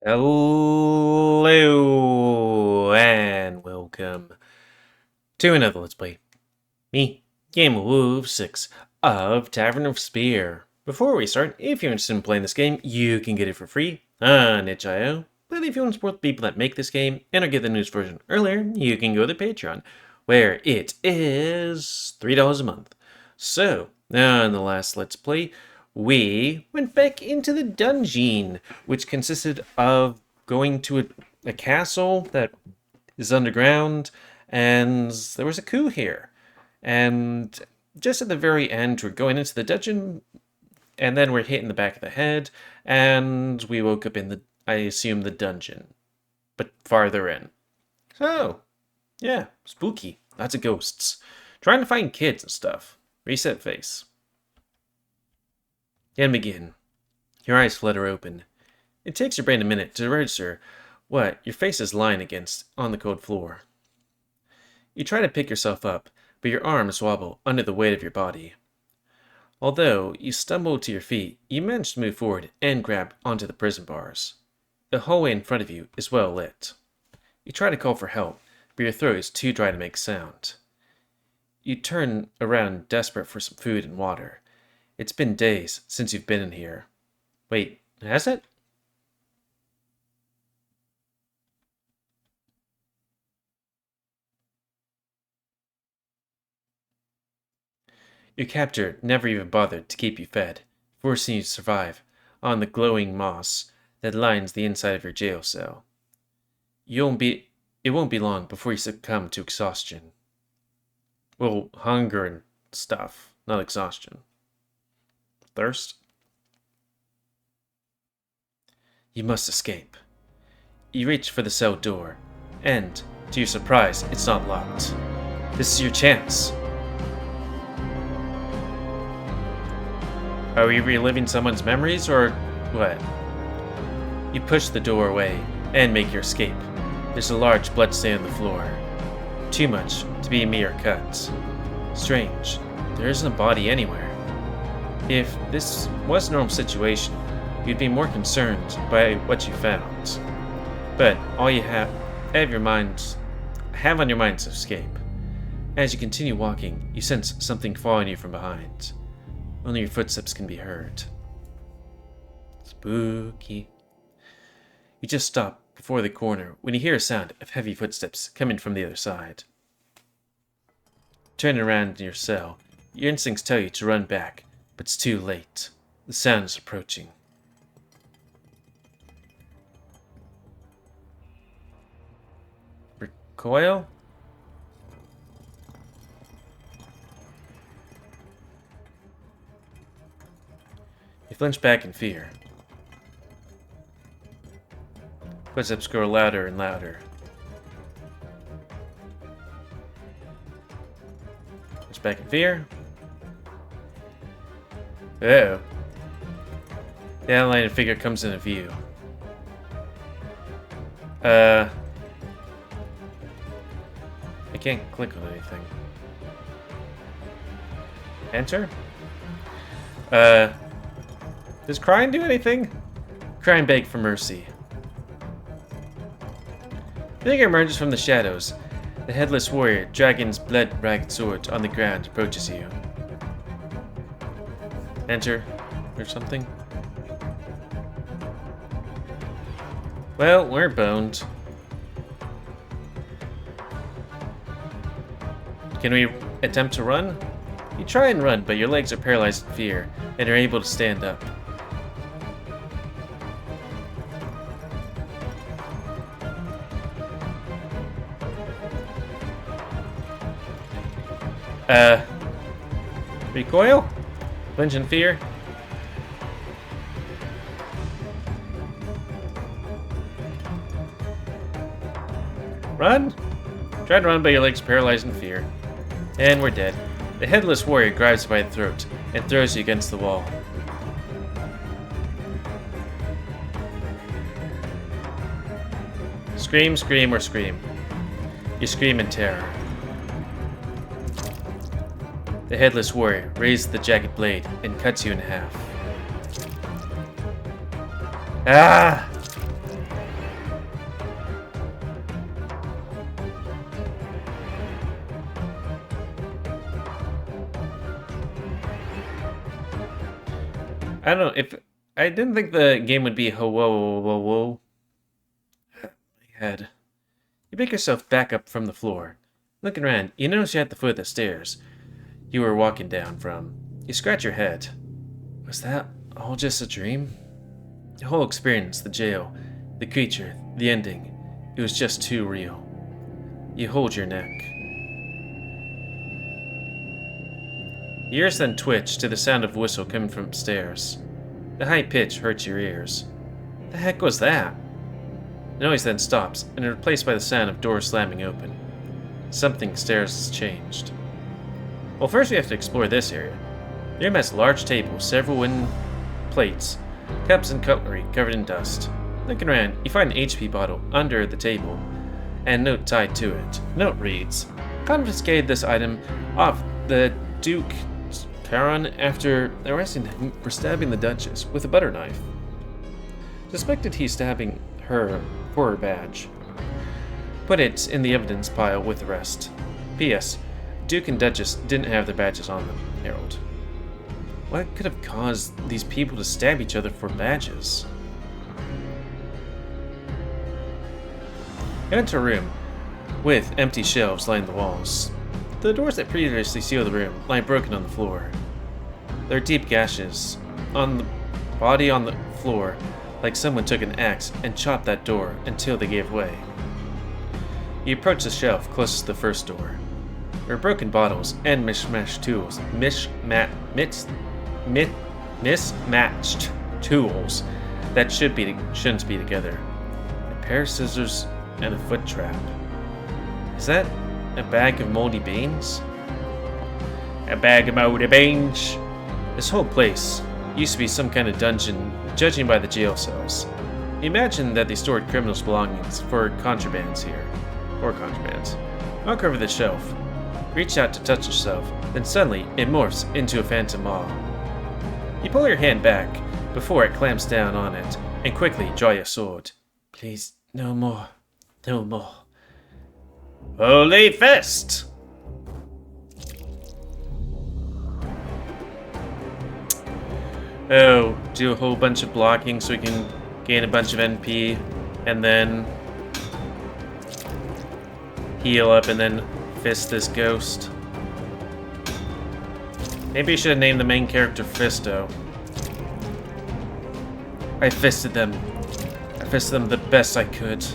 Hello and welcome to another Let's Play. Me, GamerWolfSix of Tavern of Spear. Before we start, if you're interested in playing this game, you can get it for free on itch.io. But if you want to support the people that make this game and or get the news version earlier, you can go to Patreon, where it is $3 a month. So, in the last Let's Play, we went back into the dungeon, which consisted of going to a castle that is underground, and there was a coup here. And just at the very end, we're going into the dungeon, and then we're hit in the back of the head, and we woke up in the, I assume, the dungeon, but farther in. So, yeah, spooky. Lots of ghosts. Trying to find kids and stuff. Reset face. And begin. Your eyes flutter open. It takes your brain a minute to register what your face is lying against on the cold floor. You try to pick yourself up, but your arms wobble under the weight of your body. Although you stumble to your feet, you manage to move forward and grab onto the prison bars. The hallway in front of you is well lit. You try to call for help, but your throat is too dry to make sound. You turn around desperate for some food and water. It's been days since you've been in here. Wait, has it? Your captor never even bothered to keep you fed, forcing you to survive on the glowing moss that lines the inside of your jail cell. It won't be long before you succumb to exhaustion. Well, hunger and stuff, not exhaustion. Thirst? You must escape. You reach for the cell door, and, to your surprise, it's not locked. This is your chance. Are we reliving someone's memories, or what? You push the door away and make your escape. There's a large blood stain on the floor. Too much to be a mere cut. Strange, there isn't a body anywhere. If this was a normal situation, you'd be more concerned by what you found. But all you have on your mind is escape. As you continue walking, you sense something following you from behind. Only your footsteps can be heard. Spooky. You just stop before the corner when you hear a sound of heavy footsteps coming from the other side. Turning around in your cell, your instincts tell you to run back, but it's too late. The sound is approaching. Recoil? You flinch back in fear. Footsteps grow louder and louder. Flinch back in fear. Oh. The outlined figure comes into view. I can't click on anything. Enter? Does crying do anything? Crying beg for mercy. The figure emerges from the shadows. The headless warrior, dragon's blood-ragged sword on the ground, approaches you. Enter, or something. Well, we're boned. Can we attempt to run? You try and run, but your legs are paralyzed in fear, and are able to stand up. Recoil? Flinch in fear? Run? Try to run, but your legs paralyzed in fear. And we're dead. The headless warrior grabs you by the throat and throws you against the wall. Scream, scream, or scream. You scream in terror. The headless warrior raises the jagged blade and cuts you in half. Ah! I don't know if I didn't think the game would be whoa whoa whoa whoa. My head. You pick yourself back up from the floor. Looking around, you notice you're at the foot of the stairs you were walking down from. You scratch your head. Was that all just a dream? The whole experience, the jail, the creature, the ending, it was just too real. You hold your neck. Your ears then twitch to the sound of whistle coming from upstairs. The high pitch hurts your ears. The heck was that? The noise then stops and is replaced by the sound of doors slamming open. Something upstairs has changed. Well, first we have to explore this area. The room has a large table, several wooden plates, cups and cutlery covered in dust. Looking around, you find an HP bottle under the table and a note tied to it. The note reads, confiscated this item off the Duke Tavern after arresting him for stabbing the Duchess with a butter knife. Suspected he's stabbing her for her badge. Put it in the evidence pile with the rest. P.S. Duke and Duchess didn't have their badges on them, Harold. What could have caused these people to stab each other for badges? You enter a room with empty shelves lining the walls. The doors that previously sealed the room lie broken on the floor. There are deep gashes on the body on the floor, like someone took an axe and chopped that door until they gave way. You approach the shelf closest to the first door. There are broken bottles and mismatched tools. Mismatched tools that shouldn't be together. A pair of scissors and a foot trap. Is that a bag of moldy beans? A bag of moldy beans. This whole place used to be some kind of dungeon, judging by the jail cells. You imagine that they stored criminals' belongings for contrabands here. Or contrabands. Walk over the shelf. Reach out to touch yourself, then suddenly it morphs into a phantom maw. You pull your hand back before it clamps down on it, and quickly draw your sword. Please, no more. No more. Holy fist! Oh, do a whole bunch of blocking so we can gain a bunch of NP, and then heal up and then fist this ghost. Maybe you should have named the main character Fisto. I fisted them. I fisted them the best I could.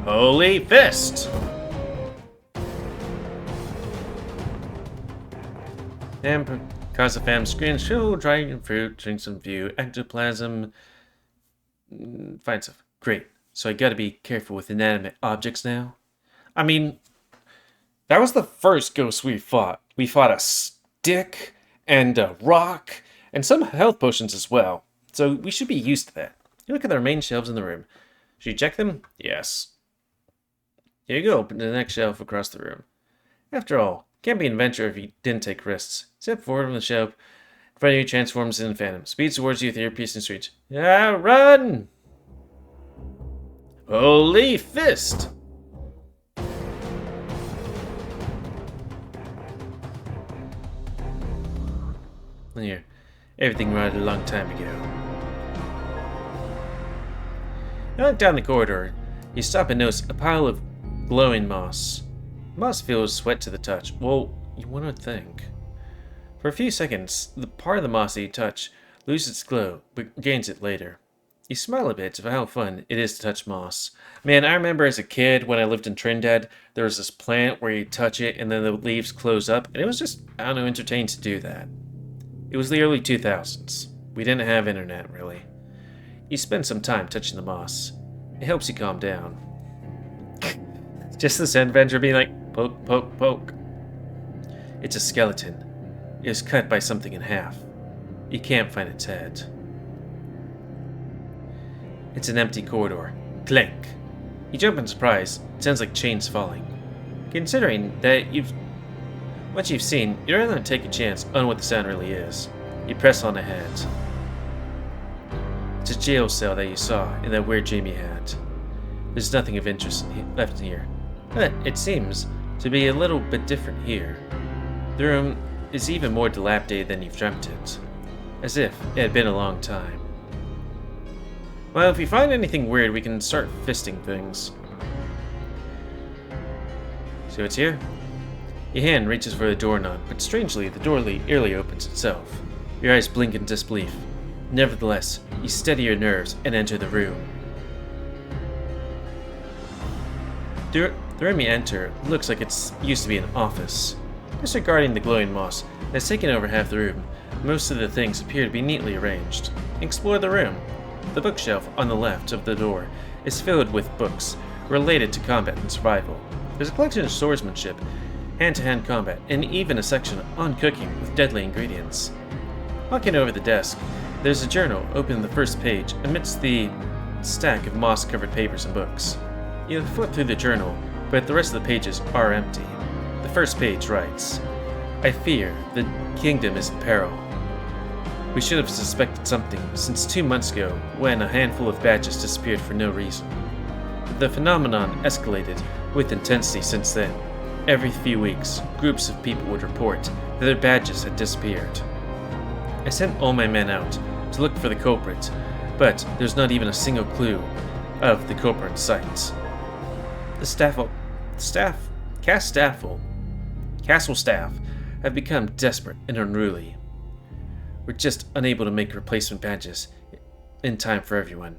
Holy fist! And cause a fam screen, show, dragon fruit, drink some view, ectoplasm, find stuff. Great. So I gotta be careful with inanimate objects now. I mean, that was the first ghost we fought. We fought a stick and a rock and some health potions as well. So we should be used to that. You look at the main shelves in the room. Should you check them? Yes. Here you go, open to the next shelf across the room. After all, can't be an adventure if you didn't take risks. Step forward from the shelf. In front of you transforms into a phantom. Speeds towards you with your piercing screech. Ah, run! Holy fist! Here, everything right a long time ago. You look down the corridor. You stop and notice a pile of glowing moss. Moss feels sweat to the touch. Well, you want to think. For a few seconds, the part of the moss that you touch loses its glow, but gains it later. You smile a bit of how fun it is to touch moss. Man, I remember as a kid when I lived in Trinidad, there was this plant where you touch it and then the leaves close up, and it was just, I don't know, entertaining to do that. It was the early 2000s. We didn't have internet, really. You spend some time touching the moss. It helps you calm down. Just this adventure being like, poke, poke, poke. It's a skeleton. It was cut by something in half. You can't find its head. It's an empty corridor. Clank. You jump in surprise. It sounds like chains falling. Considering that what you've seen, you'd rather not take a chance on what the sound really is. You press on ahead. It's a jail cell that you saw in that weird dream you had. There's nothing of interest left in here. But it seems to be a little bit different here. The room is even more dilapidated than you've dreamt it, as if it had been a long time. Well, if you find anything weird, we can start fisting things. See what's here? Your hand reaches for the doorknob, but strangely, the door eerily opens itself. Your eyes blink in disbelief. Nevertheless, you steady your nerves and enter the room. The room you enter looks like it used to be an office. Disregarding the glowing moss that has taken over half the room, most of the things appear to be neatly arranged. Explore the room. The bookshelf on the left of the door is filled with books related to combat and survival. There's a collection of swordsmanship, hand-to-hand combat, and even a section on cooking with deadly ingredients. Walking over the desk, there's a journal open in the first page amidst the stack of moss-covered papers and books. You flip through the journal, but the rest of the pages are empty. The first page writes, "I fear the kingdom is in peril. We should have suspected something since 2 months ago when a handful of badges disappeared for no reason. The phenomenon escalated with intensity since then. Every few weeks, groups of people would report that their badges had disappeared. I sent all my men out to look for the culprit, but there's not even a single clue of the culprit in sight. The castle staff have become desperate and unruly. We're just unable to make replacement badges in time for everyone.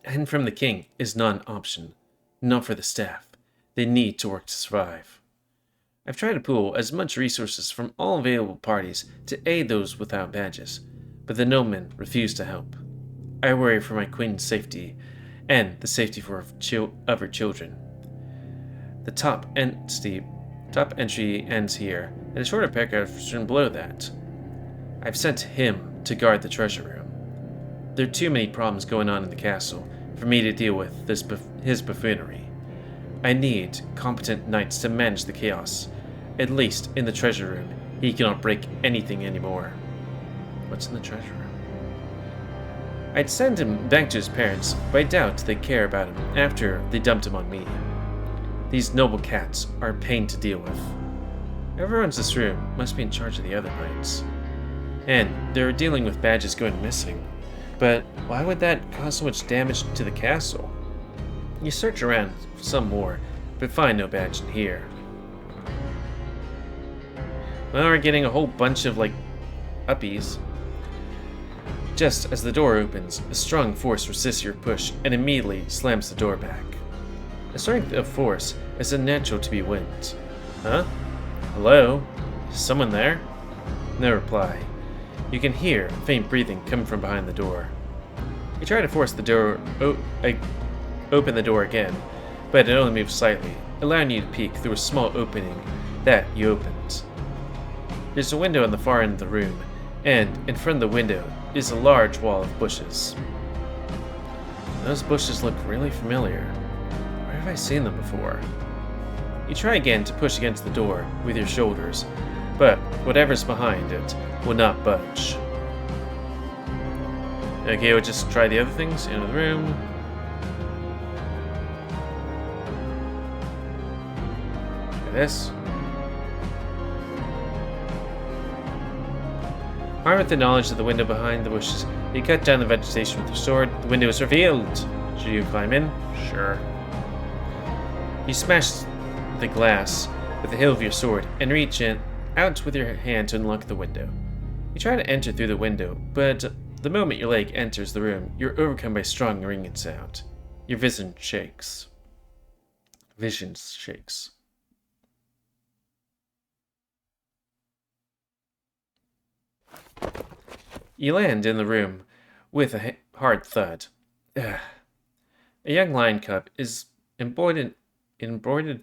And from the king is not an option, not for the staff. They need to work to survive. I've tried to pool as much resources from all available parties to aid those without badges, but the noblemen refuse to help. I worry for my queen's safety and the safety of her children. The top entry ends here, and a shorter paragraph is written below that. I've sent him to guard the treasure room. There are too many problems going on in the castle for me to deal with his buffoonery. I need competent knights to manage the chaos. At least in the treasure room, he cannot break anything anymore." What's in the treasure room? I'd send him back to his parents, but I doubt they care about him after they dumped him on me. These noble cats are a pain to deal with. Whoever owns this room must be in charge of the other knights. And they're dealing with badges going missing. But why would that cause so much damage to the castle? You search around for some more, but find no badge in here. Well, we're getting a whole bunch of, uppies. Just as the door opens, a strong force resists your push and immediately slams the door back. The strength of force is unnatural to be wind. Huh? Hello? Is someone there? No reply. You can hear faint breathing coming from behind the door. You try to force the door open the door again, but it only moves slightly, allowing you to peek through a small opening that you opened. There's a window on the far end of the room, and in front of the window is a large wall of bushes. Those bushes look really familiar. Where have I seen them before? You try again to push against the door with your shoulders, but whatever's behind it will not budge. Okay, we'll just try the other things. Into the room. Try this. Armed with the knowledge of the window behind the bushes, you cut down the vegetation with your sword. The window is revealed. Should you climb in? Sure. You smash the glass with the hilt of your sword and reach out with your hand to unlock the window. You try to enter through the window, but the moment your leg enters the room, you're overcome by a strong ringing sound. Your vision shakes. You land in the room with a hard thud. Ugh. A young lion cub is embroidered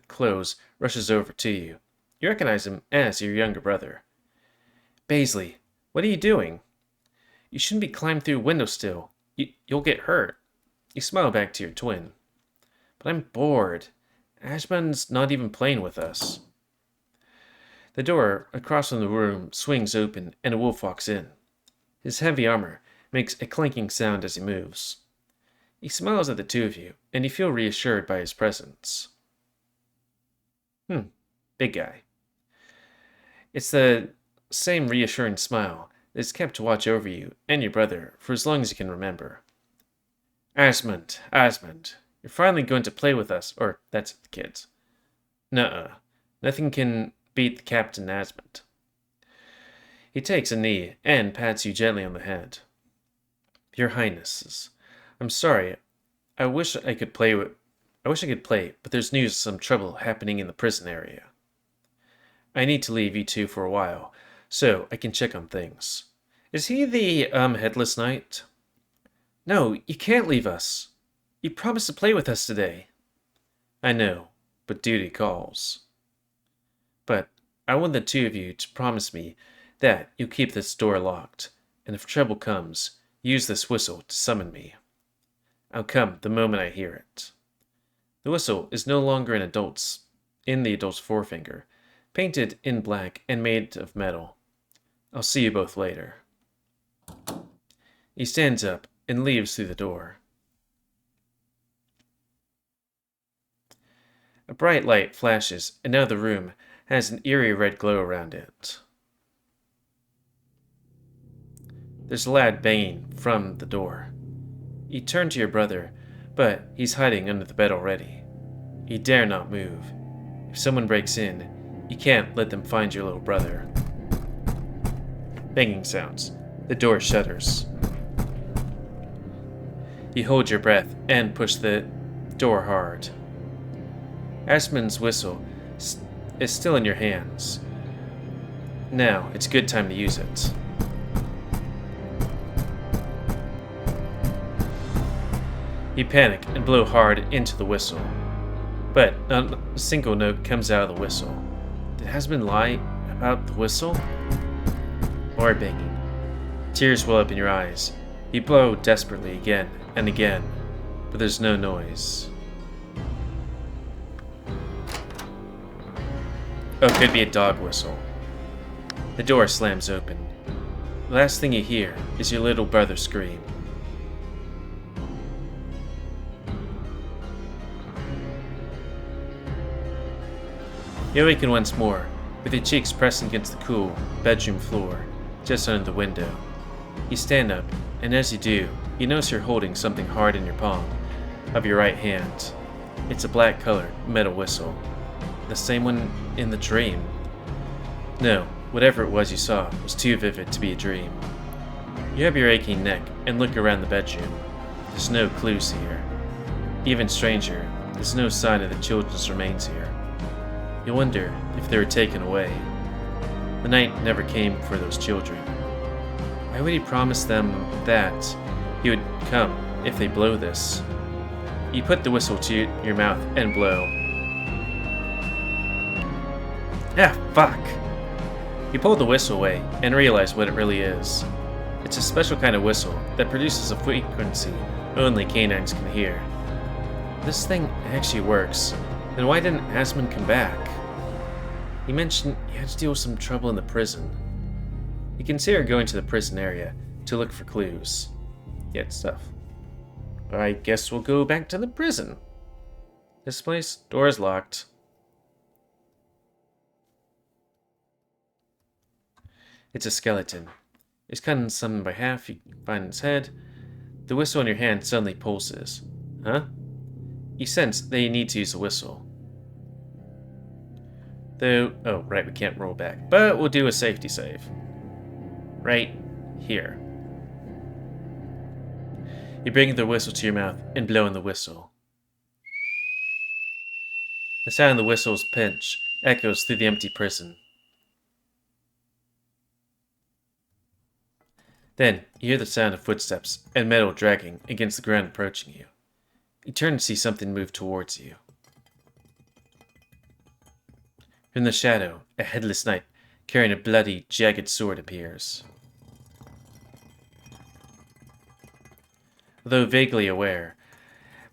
clothes rushes over to you. You recognize him as your younger brother. Baisley, what are you doing? You shouldn't be climbing through a window still. You'll get hurt. You smile back to your twin. But I'm bored. Ashman's not even playing with us. The door across from the room swings open and a wolf walks in. His heavy armor makes a clanking sound as he moves. He smiles at the two of you, and you feel reassured by his presence. Big guy. It's the same reassuring smile that's kept watch over you and your brother for as long as you can remember. Asmund, you're finally going to play with us, or that's the kids. Nuh-uh. Nothing can beat the Captain Asmund. He takes a knee and pats you gently on the head. Your Highnesses, I'm sorry. I wish I could play, but there's news of some trouble happening in the prison area. I need to leave you two for a while, so I can check on things. Is he the, headless knight? No, you can't leave us. You promised to play with us today. I know, but duty calls. But I want the two of you to promise me that you'll keep this door locked, and if trouble comes, use this whistle to summon me. I'll come the moment I hear it. The whistle is no longer in the adult's forefinger, painted in black and made of metal. I'll see you both later. He stands up and leaves through the door. A bright light flashes, and now the room has an eerie red glow around it. There's a loud banging from the door. You turn to your brother, but he's hiding under the bed already. You dare not move. If someone breaks in, you can't let them find your little brother. Banging sounds. The door shutters. You hold your breath and push the door hard. Asmund's whistle is still in your hands. Now, it's a good time to use it. You panic and blow hard into the whistle, but not a single note comes out of the whistle. Did Asmund lie about the whistle? More banging. Tears well up in your eyes. You blow desperately again and again, but there's no noise. Oh, it could be a dog whistle. The door slams open. The last thing you hear is your little brother scream. You awaken once more, with your cheeks pressing against the cool bedroom floor, just under the window. You stand up, and as you do, you notice you're holding something hard in your palm of your right hand. It's a black-colored metal whistle. The same one in the dream. No, whatever it was you saw was too vivid to be a dream. You have your aching neck and look around the bedroom. There's no clues here. Even stranger, there's no sign of the children's remains here. You wonder if they were taken away. The night never came for those children. Why would he promise them that he would come if they blow this? You put the whistle to your mouth and blow. Ah, fuck! You pull the whistle away and realize what it really is. It's a special kind of whistle that produces a frequency only canines can hear. This thing actually works. Then why didn't Asmund come back? He mentioned he had to deal with some trouble in the prison. You consider going to the prison area to look for clues. Get stuff. I guess we'll go back to the prison. This place, door is locked. It's a skeleton. It's cut in some by half. You find its head. The whistle in your hand suddenly pulses. Huh? You sense that you need to use the whistle. Though, oh, right, we can't roll back. But we'll do a safety save. Right here. You bring the whistle to your mouth and blow in the whistle. The sound of the whistle's pinch echoes through the empty prison. Then, you hear the sound of footsteps and metal dragging against the ground approaching you. You turn to see something move towards you. From the shadow, a headless knight carrying a bloody, jagged sword appears. Although vaguely aware,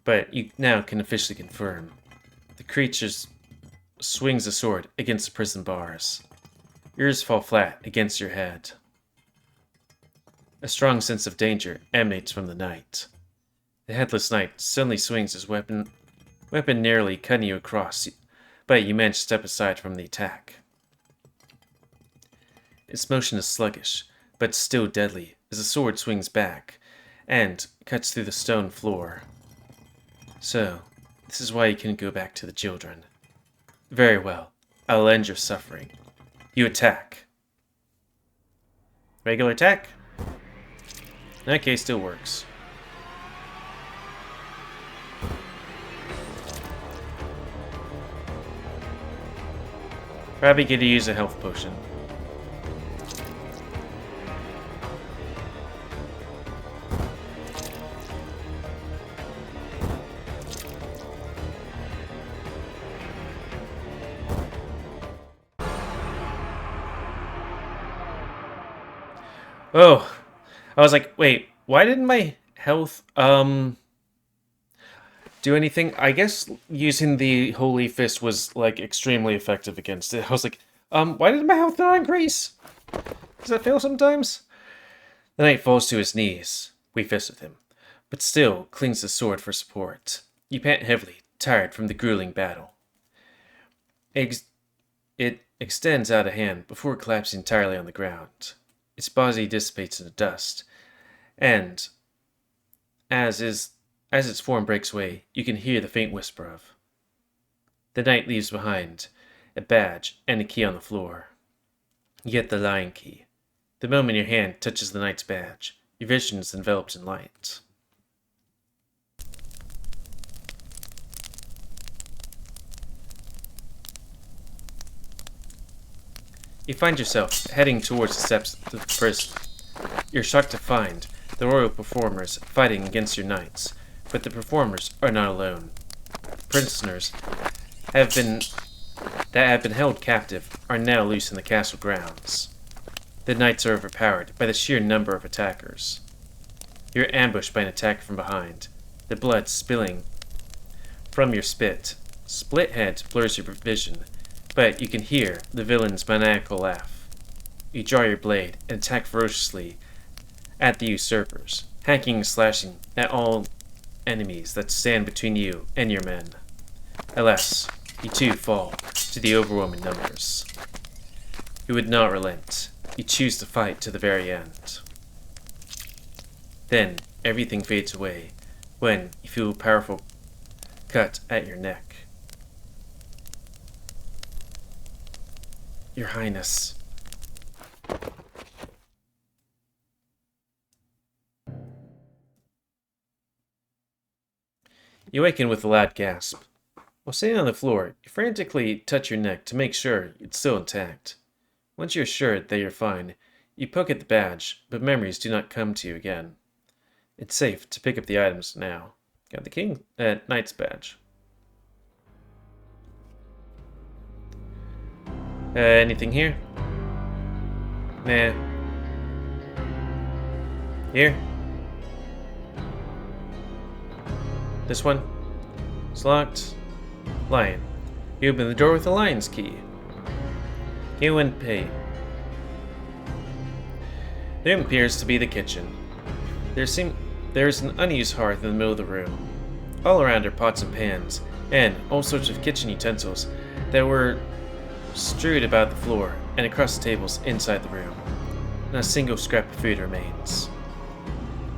but you now can officially confirm, the creature swings the sword against the prison bars. Yours fall flat against your head. A strong sense of danger emanates from the knight. The headless knight suddenly swings his weapon nearly cutting you across, but you manage to step aside from the attack. Its motion is sluggish, but still deadly as the sword swings back and cuts through the stone floor. So, this is why you couldn't go back to the children. Very well, I'll end your suffering. You attack. Regular attack? In that case, still works. Probably get to use a health potion. Oh, I was like, wait, why didn't my health, do anything? I guess using the Holy Fist was, like, extremely effective against it. I was like, why did my health not increase? Does that fail sometimes? The knight falls to his knees. We fist with him, but still clings the sword for support. You pant heavily, tired from the grueling battle. It extends out a hand before collapsing entirely on the ground. Its body dissipates into dust, and as its form breaks away, you can hear the faint whisper of. The knight leaves behind a badge and a key on the floor. You get the lion key. The moment your hand touches the knight's badge, your vision is enveloped in light. You find yourself heading towards the steps of the prison. You're shocked to find the royal performers fighting against your knights, but the performers are not alone. Prisoners that have been held captive are now loose in the castle grounds. The knights are overpowered by the sheer number of attackers. You're ambushed by an attack from behind, the blood spilling from your split head blurs your vision, but you can hear the villain's maniacal laugh. You draw your blade and attack ferociously at the usurpers, hacking and slashing at all enemies that stand between you and your men. Alas, you too fall to the overwhelming numbers. You would not relent. You choose to fight to the very end. Then, everything fades away when you feel a powerful cut at your neck. Your Highness. You awaken with a loud gasp. While sitting on the floor, you frantically touch your neck to make sure it's still intact. Once you're assured that you're fine, you poke at the badge, but memories do not come to you again. It's safe to pick up the items now. Got the Knight's badge. Anything here? Nah. Here? This one? It's locked. Lion. You open the door with the lion's key. You and pay. There appears to be the kitchen. There's an unused hearth in the middle of the room. All around are pots and pans, and all sorts of kitchen utensils that were strewed about the floor and across the tables inside the room. Not a single scrap of food remains.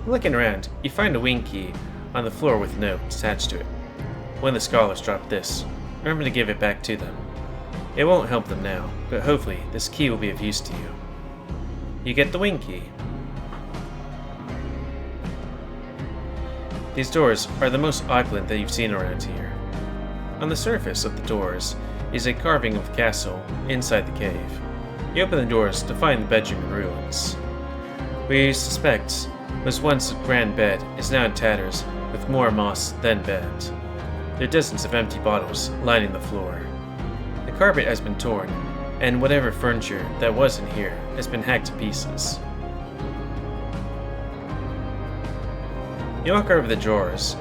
Looking around, you find a wing key on the floor with a note attached to it. When the scholars drop this, remember to give it back to them. It won't help them now, but hopefully this key will be of use to you. You get the wing key. These doors are the most opulent that you've seen around here. On the surface of the doors is a carving of a castle inside the cave. You open the doors to find the bedroom in ruins. Where you suspect was once a grand bed is now in tatters with more moss than bed. There are dozens of empty bottles lining the floor. The carpet has been torn, and whatever furniture that was in here has been hacked to pieces. You walk over the drawers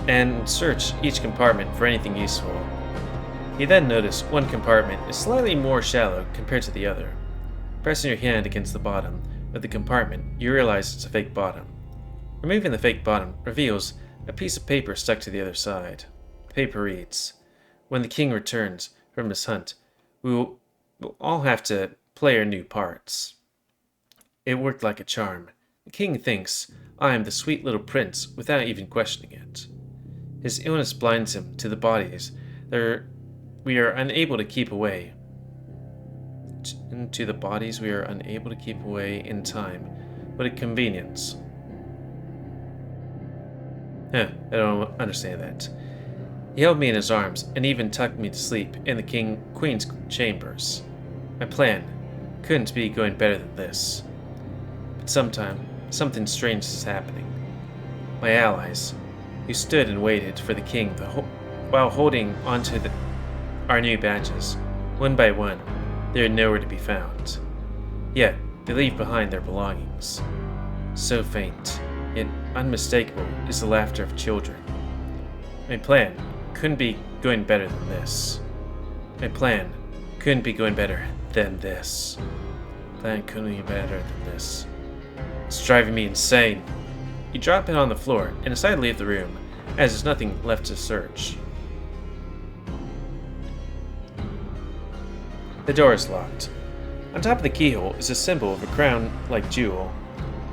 and search each compartment for anything useful. You then notice one compartment is slightly more shallow compared to the other. Pressing your hand against the bottom of the compartment, you realize it's a fake bottom. Removing the fake bottom reveals a piece of paper stuck to the other side. The paper reads, When the king returns from his hunt, we'll all have to play our new parts. It worked like a charm. The king thinks I am the sweet little prince without even questioning it. His illness blinds him to the bodies we are unable to keep away. To the bodies we are unable to keep away in time, but at convenience. I don't understand that. He held me in his arms and even tucked me to sleep in the queen's chambers. My plan couldn't be going better than this. But something strange is happening. My allies, who stood and waited for the king while holding onto our new badges, one by one, they are nowhere to be found. Yet, they leave behind their belongings. So faint, yet unmistakable is the laughter of children. My plan couldn't be going better than this. My plan couldn't be going better than this. Plan couldn't be better than this. It's driving me insane. You drop it on the floor and decide to leave the room, as there's nothing left to search. The door is locked. On top of the keyhole is a symbol of a crown-like jewel.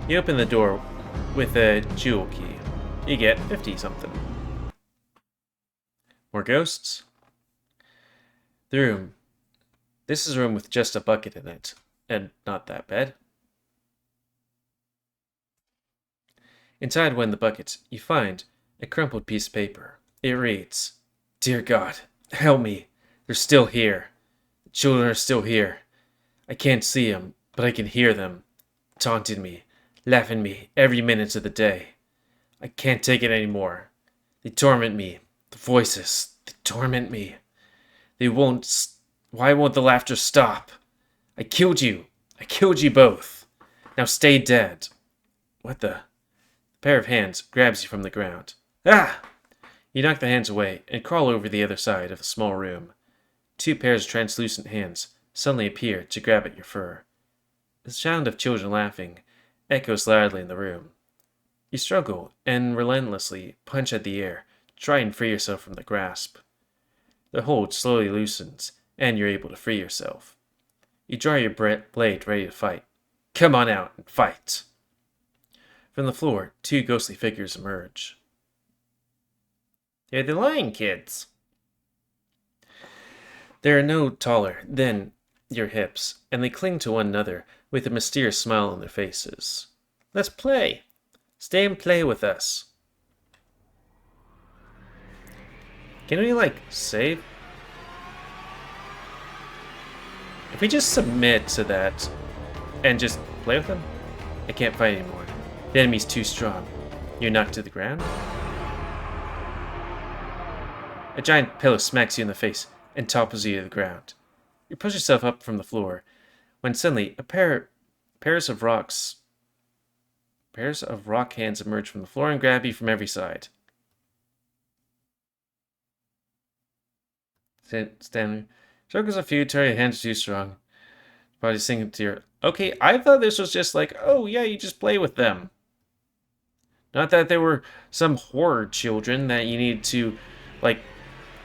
You open the door with a jewel key. You get 50-something. More ghosts? The room. This is a room with just a bucket in it, and not that bad. Inside one of the buckets, you find a crumpled piece of paper. It reads, "Dear God, help me. They're still here. The children are still here. I can't see them, but I can hear them, taunting me, laughing at me every minute of the day. I can't take it anymore. They torment me. The voices, they torment me. Why won't the laughter stop? I killed you. I killed you both. Now stay dead." What the? A pair of hands grabs you from the ground. Ah! You knock the hands away and crawl over the other side of the small room. Two pairs of translucent hands suddenly appear to grab at your fur. The sound of children laughing echoes loudly in the room. You struggle and relentlessly punch at the air to try and free yourself from the grasp. The hold slowly loosens, and you're able to free yourself. You draw your blade ready to fight. Come on out and fight! From the floor, two ghostly figures emerge. They're the Lion Kids. They are no taller than your hips, and they cling to one another with a mysterious smile on their faces. Let's play. Stay and play with us. Can we, save? If we just submit to that and just play with them? I can't fight anymore. The enemy's too strong. You're knocked to the ground? A giant pillow smacks you in the face and topples you to the ground. You push yourself up from the floor, when suddenly pairs of rock hands emerge from the floor and grab you from every side. Stanley. Struggles a few, tell your hands are too strong. Body sinking to your... Okay, I thought this was just oh yeah, you just play with them. Not that there were some horror children that you need to,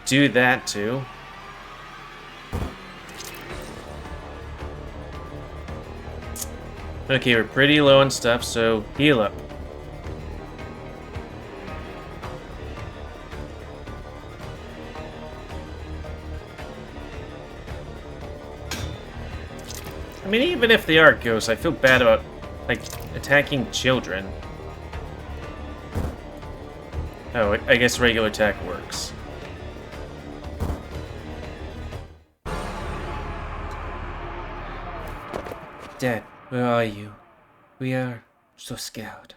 do that to. Okay, we're pretty low on stuff, so heal up. I mean, even if they are ghosts, I feel bad about, attacking children. Oh, I guess regular attack works. Dad, where are you? We are so scared.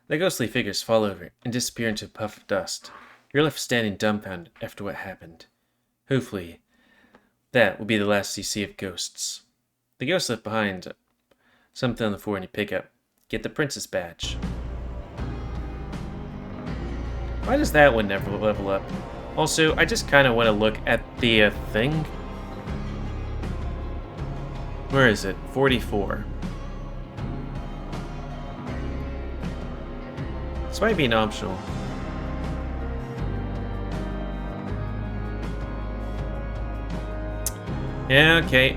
The ghostly figures fall over and disappear into a puff of dust. You're left standing dumbfounded after what happened. Hopefully, that will be the last you see of ghosts. The ghost left behind something on the floor and you pick up. Get the princess badge. Why does that one never level up? Also, I just kind of want to look at the thing. Where is it? 44. This might be an optional. Yeah, okay.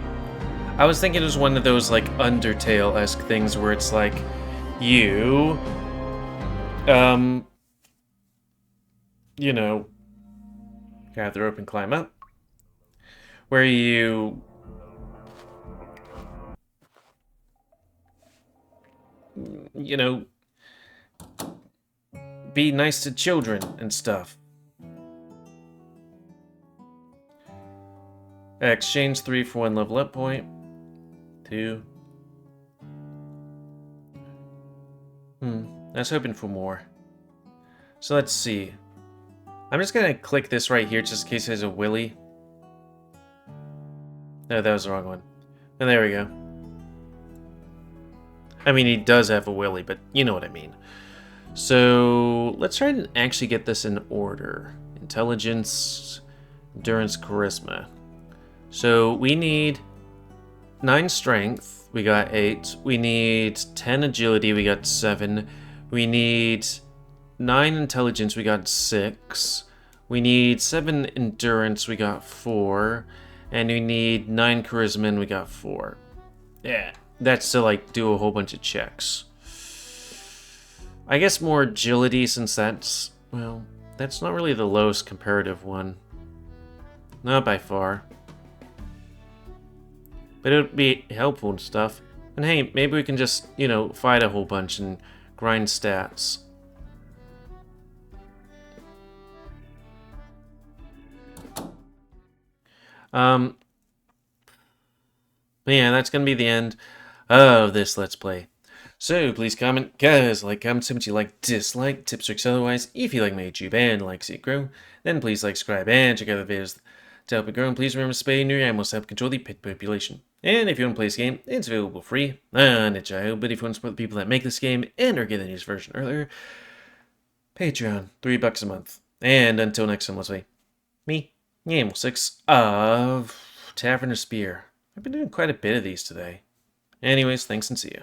I was thinking it was one of those, like, Undertale-esque things where it's like, you, you know, grab the rope and climb up. Where you, you know, be nice to children and stuff. Exchange 3 for 1 level up point. 2. I was hoping for more. So let's see. I'm just gonna click this right here just in case there's a willy. No, that was the wrong one. And there we go. I mean, he does have a willy, but you know what I mean. So let's try and actually get this in order. Intelligence, endurance, charisma. So we need 9 strength, we got 8. We need 10 agility, we got 7. We need 9 intelligence, we got 6. We need 7 endurance, we got 4. And we need 9 charisma, and we got 4. Yeah, that's to like do a whole bunch of checks. I guess more agility, since that's, well, that's not really the lowest comparative one. Not by far. But it would be helpful and stuff. And hey, maybe we can just, you know, fight a whole bunch and grind stats. But yeah, that's gonna be the end of this Let's Play. So please comment, guys, like, comment, see what you like, dislike, tips, tricks, otherwise. If you like my YouTube and like to see it grow, then please like, subscribe, and check out the videos to help it grow. And please remember to spay new animals to help control the pet population. And if you want to play this game, it's available free on itch.io. But if you want to support the people that make this game and or get the news version earlier, Patreon, $3 a month. And until next time, let's play. Me, GamerWolfSix of Tavern of Spear. I've been doing quite a bit of these today. Anyways, thanks and see ya.